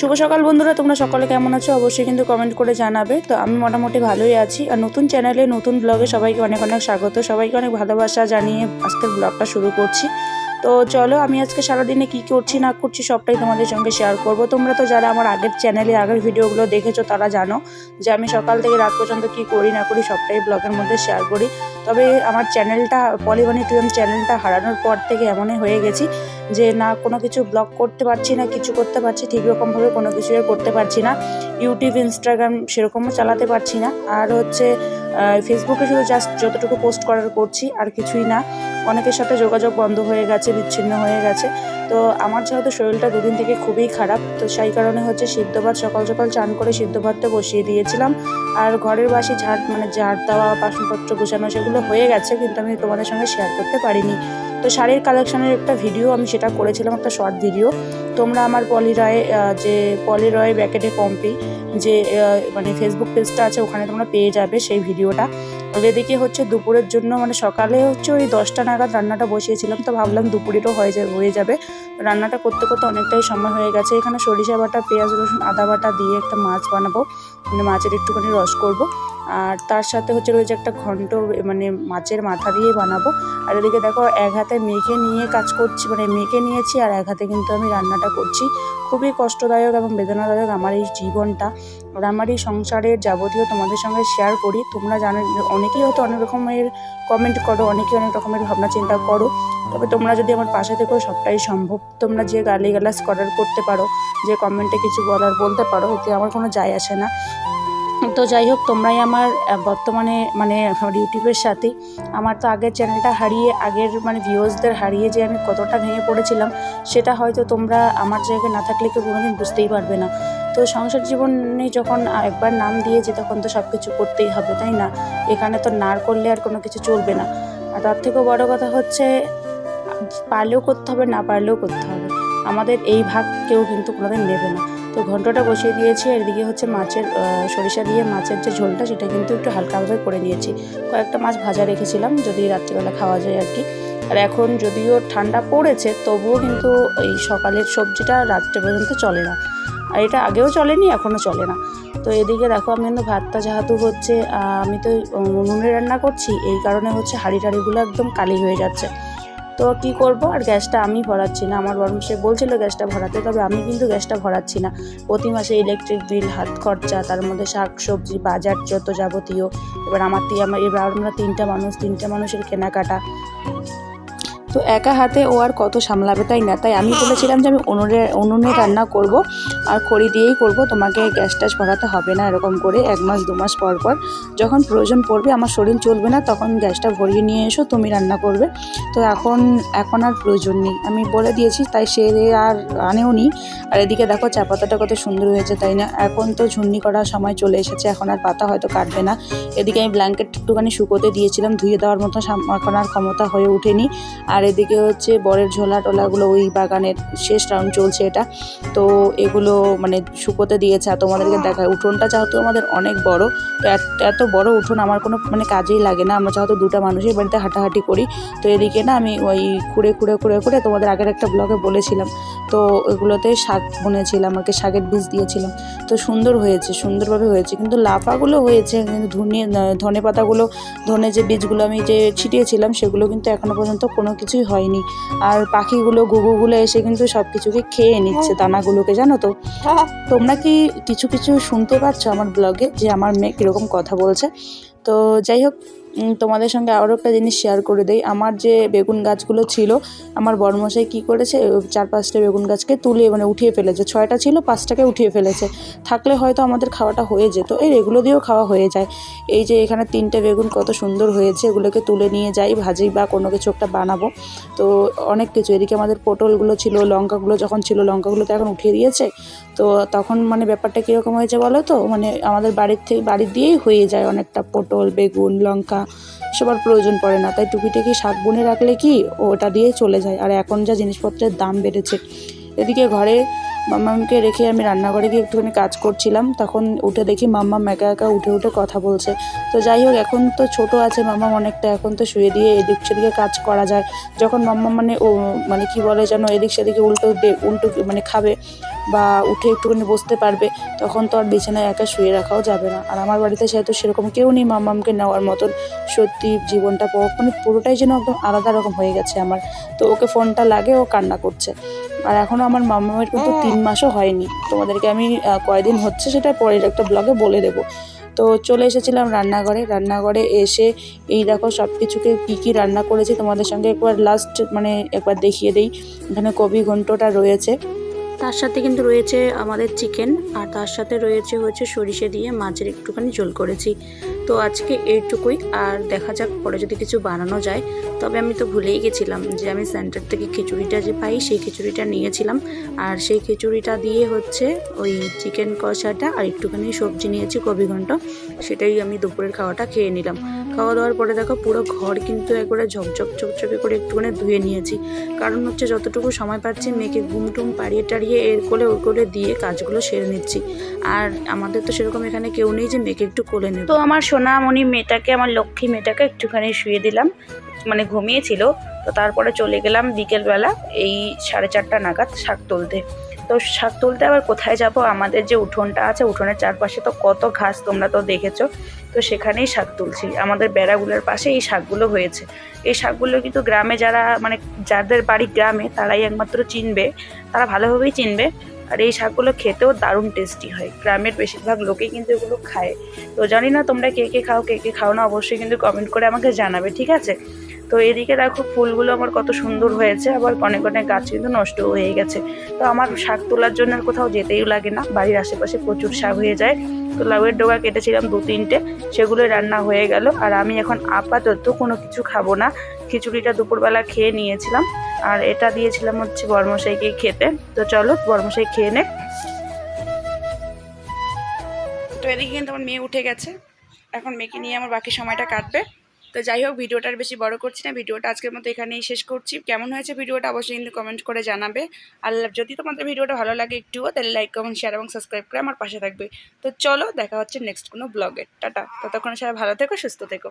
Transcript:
শুভ সকাল বন্ধুরা, তোমরা সকলে কেমন আছো অবশ্যই কিন্তু কমেন্ট করে জানাবে। তো আমি মোটামুটি ভালোই আছি। আর নতুন চ্যানেলে নতুন ব্লগে সবাইকে অনেক অনেক স্বাগত, সবাইকে অনেক ভালোবাসা জানিয়ে আজকের ব্লগটা শুরু করছি। তো চলো, আমি আজকে সারাদিনে কী করছি না করছি সবটাই তোমাদের সঙ্গে শেয়ার করব। তোমরা তো যারা আমার আগের চ্যানেলে আগের ভিডিওগুলো দেখেছো তারা জানো যে আমি সকাল থেকে রাত পর্যন্ত কী করি না করি সবটাই ব্লগের মধ্যে শেয়ার করি। তবে আমার চ্যানেলটা পলিবাণী টুয়েম চ্যানেলটা হারানোর পর থেকে এমনই হয়ে গেছি যে না কোনো কিছু ব্লগ করতে পারছি না, কিছু করতে পারছি ঠিক রকমভাবে কোনো কিছু করতে পারছি না। ইউটিউব ইনস্টাগ্রাম সেরকমও চালাতে পারছি না। আর হচ্ছে ফেসবুকে শুধু জাস্ট যতটুকু পোস্ট করার করছি, আর কিছুই না। অনেকের সাথে যোগাযোগ বন্ধ হয়ে গেছে, বিচ্ছিন্ন হয়ে গেছে। তো আমার যেহেতু শরীরটা দুদিন থেকে খুবই খারাপ, তো সেই কারণে হচ্ছে সিদ্ধ ভাত সকাল সকাল চান করে সিদ্ধ ভাতটা বসিয়ে দিয়েছিলাম। আর ঘরের বাসি ঝাড় দেওয়া, বাসনপত্র গোছানো সেগুলো হয়ে গেছে, কিন্তু আমি তোমাদের সঙ্গে শেয়ার করতে পারিনি। তো শাড়ির কালেকশনের একটা ভিডিও আমি সেটা করেছিলাম, একটা শর্ট ভিডিও। তোমরা আমার পলিরয় ব্যাকেটে পম্পি যে মানে ফেসবুক পেজটা আছে, ওখানে তোমরা পেয়ে যাবে সেই ভিডিওটা। এদিকে হচ্ছে দুপুরের জন্য মানে সকালে হচ্ছে ওই 10টা নাগাদ রান্নাটা বসিয়েছিলাম, তো ভাবলাম দুপুরেরও হয়ে যাবে। রান্নাটা করতে করতে অনেকটাই সময় হয়ে গেছে। এখানে সরিষা বাটা, পেঁয়াজ রসুন আদা বাটা দিয়ে একটা মাছ বানাবো, মানে মাছের একটুখানি রস করব। আর তার সাথে হচ্ছে রয়েছে একটা ঘন্ট, মানে মাছের মাথা দিয়ে বানাবো। আর এদিকে দেখো এক হাতে মেখে নিয়ে কাজ করছি, মানে মেখে নিয়েছি, আর এক হাতে কিন্তু আমি রান্নাটা করছি। খুবই কষ্টদায়ক এবং বেদনাদায়ক আমার এই জীবনটা। আর আমার এই সংসারের যাবতীয় তোমাদের সঙ্গে শেয়ার করি। তোমরা জানো অনেকেই হয়তো অনেক রকমের কমেন্ট করো, অনেকেই অনেক রকমের ভাবনা চিন্তা করো। তবে তোমরা যদি আমার পাশে থেকো সবটাই সম্ভব। তোমরা যে গালিগালাজ করতে পারো, যে কমেন্টে কিছু বলতে পারো, এতে আমার কোনো যায় আসে না। তো যাই হোক, তোমরাই আমার বর্তমানে মানে ইউটিউবের সাথে। আমার তো আগের চ্যানেলটা হারিয়ে, আগের মানে ভিউয়ার্সদের হারিয়ে যে আমি কতটা ভেঙে পড়েছিলাম, সেটা হয়তো তোমরা আমার জায়গায় না থাকলে কেউ কোনোদিন বুঝতেই পারবে না। তো সংসার জীবনে যখন একবার নাম দিয়েছি তখন তো সব কিছু করতেই হবে, তাই না? এখানে তো না করলে আর কোনো কিছু চলবে না। আর তার থেকেও বড় কথা হচ্ছে, পারলেও করতে হবে, না পারলেও করতে হবে। আমাদের এই ভাগ কেউ কিন্তু কোনোদিন নেবে না। তো ঘন্টটা বসিয়ে দিয়েছি। আর এদিকে হচ্ছে মাছের সরিষা দিয়ে মাছের যে ঝোলটা, সেটা কিন্তু একটু হালকাভাবে করে নিয়েছি। কয়েকটা মাছ ভাজা রেখেছিলাম যদি রাত্রিবেলা খাওয়া যায় আর কি। আর এখন যদিও ঠান্ডা পড়েছে, তবুও কিন্তু এই সকালের সবজিটা রাত্রে পর্যন্ত চলে না। আর এটা আগেও চলেনি, এখনও চলে না। তো এদিকে দেখো, আমি কিন্তু ভাতটা যেহেতু হচ্ছে আমি তো উনুনে রান্না করছি, এই কারণে হচ্ছে হাঁড়িগুলো একদম কালি হয়ে যাচ্ছে। তো কী করব, আর গ্যাসটা আমি ভরাচ্ছি না। আমার বরমশাই বলছিল গ্যাসটা ভরাতে, তবে আমি কিন্তু গ্যাসটা ভরাচ্ছি না। প্রতি মাসে ইলেকট্রিক বিল, হাত খরচা, তার মধ্যে শাক সবজি বাজার যত যাবতীয়। এবার আমরা তিনটা মানুষের কেনাকাটা। তো একা হাতে ও আর কত সামলাবে, তাই না? তাই আমি বলেছিলাম যে আমি উনুনে রান্না করব, আর খড়ি দিয়েই করব। তোমাকে গ্যাস ট্যাস ভরাতে হবে না এরকম করে 1 মাস 2 মাস পর পর যখন প্রয়োজন পড়বে, আমার শরীর চলবে না, তখন গ্যাসটা ভরিয়ে নিয়ে এসো, তুমি রান্না করবে। তো এখন আর প্রয়োজন নেই, আমি বলে দিয়েছি, তাই সে আর আনেও নি। আর এদিকে দেখো চা পাতাটা কত সুন্দর হয়েছে, তাই না? এখন তো ঝুন্নি করার সময় চলে এসেছে, এখন আর পাতা হয়তো কাটবে না। এদিকে আমি ব্ল্যাঙ্কেট একটুখানি শুকোতে দিয়েছিলাম, ধুয়ে দেওয়ার মতো এখন আর ক্ষমতা হয়ে ওঠেনি। আর এদিকে হচ্ছে বরের ঝোলা টোলাগুলো ওই বাগানের শেষ রাউন্ড চলছে এটা। তো এগুলো মানে শুকোতে দিয়েছে। আর তোমাদেরকে দেখায়, উঠোনটা যেহেতু আমাদের অনেক বড়, তো এত বড় উঠোন আমার কোনো মানে কাজেই লাগে না। আমরা যেহেতু 2টা মানুষের বাড়িতে হাঁটাহাঁটি করি। তো এদিকে না আমি ওই খুঁড়ে তোমাদের আগের একটা ব্লগে বলেছিলাম, তো এগুলোতে শাক বুনেছিলাম, আমাকে শাকের বীজ দিয়েছিলাম। তো সুন্দরভাবে হয়েছে, কিন্তু লাফাগুলো হয়েছে, কিন্তু ধনে পাতাগুলো, ধনে যে বীজগুলো আমি যে ছিটিয়েছিলাম, সেগুলো কিন্তু এখনো পর্যন্ত কোনো কিছুই হয়নি। আর পাখিগুলো, ঘুঘুগুলো এসে কিন্তু সব কিছুকে খেয়ে নিচ্ছে, দানাগুলোকে, জানো তো? তোমরা কি কিছু শুনতে পাচ্ছ আমার ব্লগে যে আমার মেয়ে কীরকম কথা বলছে? তো যাই হোক, তোমাদের সঙ্গে আরও একটা জিনিস শেয়ার করে দেই। আমার যে বেগুন গাছগুলো ছিল, আমার বড়মশাই কী করেছে, 4-5টা বেগুন গাছকে তুলে মানে উঠিয়ে ফেলেছে। 6টা ছিল, 5টাকে উঠিয়ে ফেলেছে। থাকলে হয়তো আমাদের খাওয়াটা হয়ে যেত, এগুলো দিয়েও খাওয়া হয়ে যায়। এই যে এখানে 3টে বেগুন কত সুন্দর হয়েছে, এগুলোকে তুলে নিয়ে যাই, ভাজি বা কোনো কিছু একটা বানাবো। তো অনেক কিছু। এদিকে আমাদের পটলগুলো ছিল, লঙ্কাগুলো যখন ছিল, লঙ্কাগুলো তো এখন উঠিয়ে দিয়েছে। তো তখন মানে ব্যাপারটা কীরকম হয়েছে বলো তো, মানে আমাদের বাড়ি দিয়েই হয়ে যায় অনেকটা, পটল, বেগুন, লঙ্কা সবার প্রয়োজন পড়ে না। তাই টুকিটাকি শাক বুনে রাখলে কি ওটা দিয়েই চলে যায়। আর এখন যা জিনিসপত্রের দাম বেড়েছে। এদিকে ঘরে মাম্মামকে রেখে আমি রান্নাঘরে গিয়ে একটুখানি কাজ করছিলাম, তখন উঠে দেখি মাম্মাম একা একা উঠে কথা বলছে। তো যাই হোক, এখন তো ছোট আছে মাম্মাম অনেকটা, এখন তো শুয়ে দিয়ে এদিক সেদিকে কাজ করা যায়। যখন মাম্মাম মানে কি বলে যেন, এদিক সেদিকে উল্টো মানে খাবে, বা উঠে একটুখানি বসতে পারবে, তখন তো আর বিছানায় একা শুয়ে রাখাও যাবে না। আর আমার বাড়িতে সেহেতু সেরকম কেউ নেই মাম্মামকে নেওয়ার মতন। সত্যি জীবনটা মানে পুরোটাই যেন একদম আলাদা রকম হয়ে গেছে আমার। তো ওকে ফোনটা লাগে, ও কান্না করছে। আর এখনও আমার মাম্মামের কিন্তু 3 মাসও হয়নি। তোমাদেরকে আমি কয়দিন হচ্ছে সেটা পরের একটা ব্লগে বলে দেবো। তো চলে এসেছিলাম রান্নাঘরে এসে এই দেখো সব কিছুকে কী কী রান্না করেছি তোমাদের সঙ্গে একবার লাস্ট মানে একবার দেখিয়ে দিই। এখানে কবি ঘন্টটা রয়েছে, তার সাথে কিন্তু রয়েছে আমাদের চিকেন, আর তার সাথে হচ্ছে সরিষে দিয়ে মাছের একটুখানি ঝোল করেছি। তো আজকে এইটুকুই, আর দেখা যাক পরে যদি কিছু বানানো যায়। তবে আমি তো ভুলেই গেছিলাম যে আমি সেন্টার থেকে খিচুড়িটা যে পাই সেই খিচুড়িটা নিয়েছিলাম, আর সেই খিচুড়িটা দিয়ে হচ্ছে ওই চিকেন কষাটা আর একটুখানি সবজি নিয়েছি কবি ঘন্ট, সেটাই আমি দুপুরের খাওয়াটা খেয়ে নিলাম। খাওয়া দাওয়ার পরে দেখো পুরো ঘর কিন্তু একবারে ঝকঝকে করে একটুখানি ধুয়ে নিয়েছি, কারণ হচ্ছে যতটুকু সময় পাচ্ছি মেয়েকে ঘুম টুম পাড়িয়ে টাড়িয়ে এর কোলে ওর কোলে দিয়ে কাজগুলো সেরে নিচ্ছি। আর আমাদের তো সেরকম এখানে কেউ নেই যে মেয়েকে একটু কোলে নেব। তো আমার সোনামণি মেয়েটাকে, আমার লক্ষ্মী মেয়েটাকে একটুখানি শুয়ে দিলাম, মানে ঘুমিয়েছিল। তো তারপরে চলে গেলাম বিকেলবেলা এই 4:30 নাগাদ শাক তুলতে। তো শাক তুলতে আবার কোথায় যাব, আমাদের যে উঠোনটা আছে উঠোনের চারপাশে তো কত ঘাস, তোমরা তো দেখেছো। তো সেখানেই শাক তুলছি, আমাদের বেড়াগুলোর পাশে এই শাকগুলো হয়েছে। এই শাকগুলো কিন্তু গ্রামে যারা মানে যাদের বাড়ি গ্রামে তারাই একমাত্র চিনবে, তারা ভালোভাবেই চিনবে। আর এই শাকগুলো খেতেও দারুণ টেস্টি হয়, গ্রামের বেশিরভাগ লোকেই কিন্তু এগুলো খায়। তো জানি না তোমরা কে কে খাও কে কে খাও না, অবশ্যই কিন্তু কমেন্ট করে আমাকে জানাবে, ঠিক আছে। তো এদিকে দেখো ফুলগুলো আমার কত সুন্দর হয়েছে, আবার অনেক অনেক গাছ কিন্তু নষ্ট হয়ে গেছে। তো আমার শাক তোলার জন্য আর কোথাও যেতেই লাগে না, বাড়ির আশেপাশে প্রচুর শাক হয়ে যায়। তো লাউয়ের ডগা কেটেছিলাম 2-3টে, সেগুলো রান্না হয়ে গেল। আর আমি এখন আপাতত কোনো কিছু খাবো না, খিচুড়িটা দুপুরবেলা খেয়ে নিয়েছিলাম, আর এটা দিয়েছিলাম হচ্ছে বরমশাইকে খেতে। তো চলো বরমশাই খেয়ে নে। তো এদিকে কিন্তু আমার মেয়ে উঠে গেছে, এখন মেয়েকে নিয়ে আমার বাকি সময়টা কাটবে। তো যাই হোক, ভিডিওটা আর বেশি বড় করছি না, ভিডিওটা আজকের মতো এখানেই শেষ করছি। কেমন হয়েছে ভিডিওটা অবশ্যই কিন্তু কমেন্ট করে জানাবে। আর যদি তোমাদের ভিডিওটা ভালো লাগে একটুও, তাহলে লাইক কমেন্ট শেয়ার এবং সাবস্ক্রাইব করে আমার পাশে থাকবে। তো চলো দেখা হচ্ছে নেক্সট কোনো ব্লগে। টাটা, ততক্ষণ সবাই ভালো থেকো, সুস্থ থেকো।